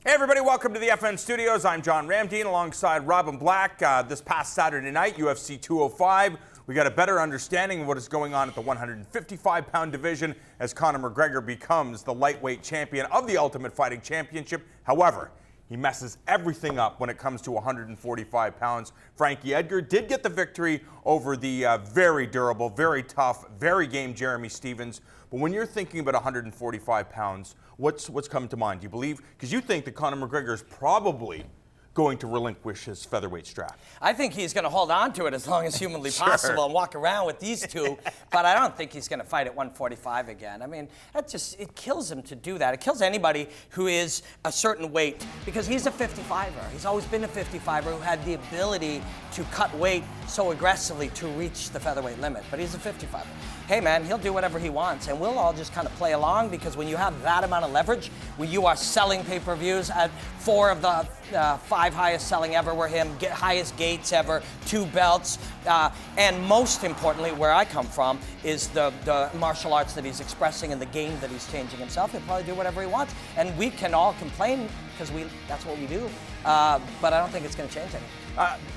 Hey everybody, welcome to the FN Studios. I'm John Ramdeen alongside Robin Black. This past Saturday night, UFC 205, we got a better understanding of what is going on at the 155-pound division as Conor McGregor becomes the lightweight champion of the Ultimate Fighting Championship. However, he messes everything up when it comes to 145 pounds. Frankie Edgar did get the victory over the very durable, very tough, very game Jeremy Stephens. But when you're thinking about 145 pounds, what's coming to mind? Do you believe, because you think that Conor McGregor is probably going to relinquish his featherweight strap? I think he's going to hold on to it as long as humanly possible and walk around with these two, but I don't think he's going to fight at 145 again. I mean, it kills him to do that. It kills anybody who is a certain weight, because he's a 55er. He's always been a 55er who had the ability to cut weight so aggressively to reach the featherweight limit, but he's a 55er. Hey man, he'll do whatever he wants, and we'll all just kind of play along, because when you have that amount of leverage, when you are selling pay-per-views at 4 of the 5 highest selling ever were him, highest gates ever, 2 belts, and most importantly, where I come from, is the martial arts that he's expressing and the game that he's changing himself. He'll probably do whatever he wants, and we can all complain because that's what we do, but I don't think it's going to change anything.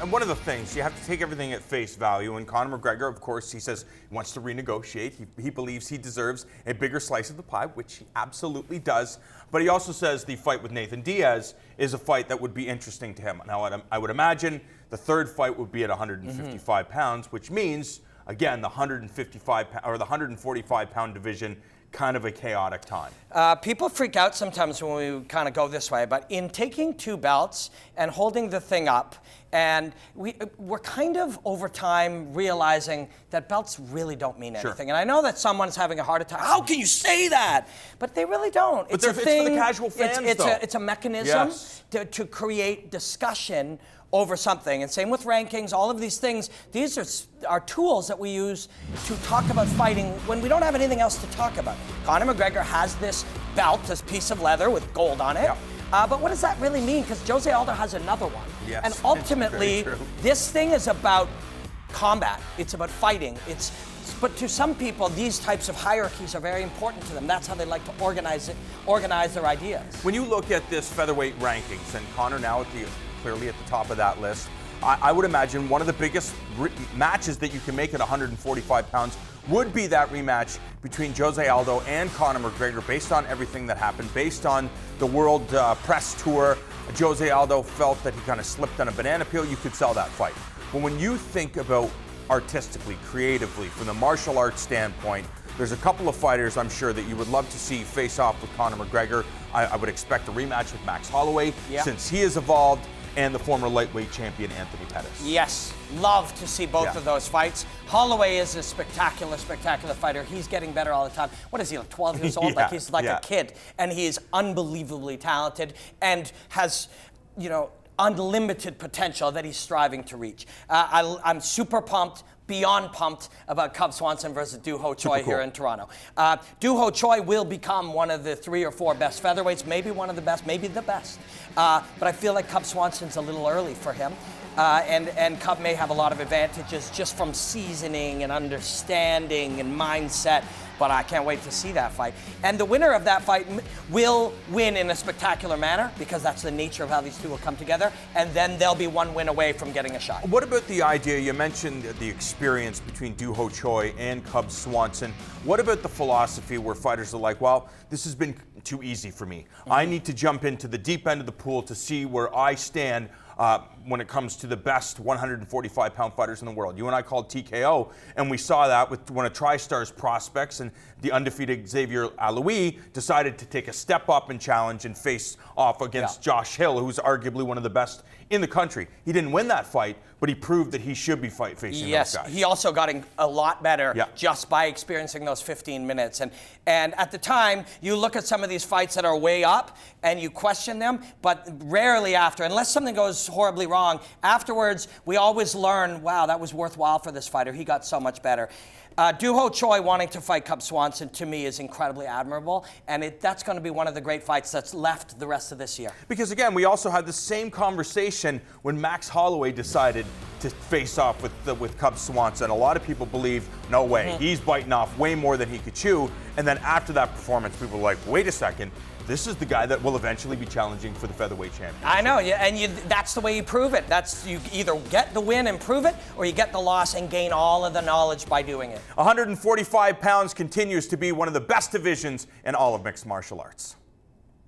And one of the things, you have to take everything at face value, and Conor McGregor, of course, he says he wants to renegotiate. He believes he deserves a bigger slice of the pie, which he absolutely does. But he also says the fight with Nathan Diaz is a fight that would be interesting to him. Now, I would imagine the third fight would be at 155 pounds, which means, again, the 145-pound division, kind of a chaotic time. People freak out sometimes when we kind of go this way, but in taking 2 belts and holding the thing up, and we're kind of over time realizing that belts really don't mean anything. And I know that someone's having a heart attack. How can you say that? But they really don't. But it's for the casual fans, it's a mechanism to create discussion over something. And same with rankings, all of these things. These are tools that we use to talk about fighting when we don't have anything else to talk about. Conor McGregor has this belt, this piece of leather with gold on it. Yeah. But what does that really mean? Because Jose Aldo has another one. Yes, and ultimately, this thing is about combat. It's about fighting. But to some people, these types of hierarchies are very important to them. That's how they like to organize their ideas. When you look at this featherweight rankings, and Conor now clearly at the top of that list, I would imagine one of the biggest matches that you can make at 145 pounds would be that rematch between Jose Aldo and Conor McGregor, based on everything that happened, based on the world press tour. Jose Aldo felt that he kind of slipped on a banana peel. You could sell that fight. But when you think about artistically, creatively, from the martial arts standpoint, there's a couple of fighters I'm sure that you would love to see face off with Conor McGregor. I would expect a rematch with Max Holloway, since he has evolved, and the former lightweight champion Anthony Pettis. Yes, love to see both of those fights. Holloway is a spectacular, spectacular fighter. He's getting better all the time. What is he, like 12 years old? Like he's like a kid, and he is unbelievably talented and has, unlimited potential that he's striving to reach. I'm super pumped, beyond pumped about Cub Swanson versus Doo Ho Choi here in Toronto. Doo Ho Choi will become one of the 3 or 4 best featherweights, maybe one of the best, maybe the best. But I feel like Cub Swanson's a little early for him. And Cub may have a lot of advantages just from seasoning and understanding and mindset, but I can't wait to see that fight. And the winner of that fight will win in a spectacular manner, because that's the nature of how these two will come together, and then they'll be 1 win away from getting a shot. What about the idea, you mentioned the experience between Doo Ho Choi and Cub Swanson. What about the philosophy where fighters are like, well, this has been too easy for me. I need to jump into the deep end of the pool to see where I stand when it comes to the best 145-pound fighters in the world. You and I called TKO, and we saw that with one of TriStar's prospects, and the undefeated Xavier Aloui decided to take a step up and challenge and face off against Josh Hill, who's arguably one of the best in the country. He didn't win that fight, but he proved that he should be facing those guys. Yes, he also got a lot better just by experiencing those 15 minutes. And at the time, you look at some of these fights that are way up and you question them, but rarely after, unless something goes horribly wrong, afterwards, we always learn, wow, that was worthwhile for this fighter. He got so much better. Doo Ho Choi wanting to fight Cub Swanson, to me, is incredibly admirable, and that's going to be one of the great fights that's left the rest of this year. Because again, we also had the same conversation when Max Holloway decided to face off with Cub Swanson. A lot of people believe, no way, he's biting off way more than he could chew. And then after that performance, people were like, wait a second, this is the guy that will eventually be challenging for the featherweight championship. I know, yeah, and that's the way you prove it. You either get the win and prove it, or you get the loss and gain all of the knowledge by doing it. 145 pounds continues to be one of the best divisions in all of mixed martial arts.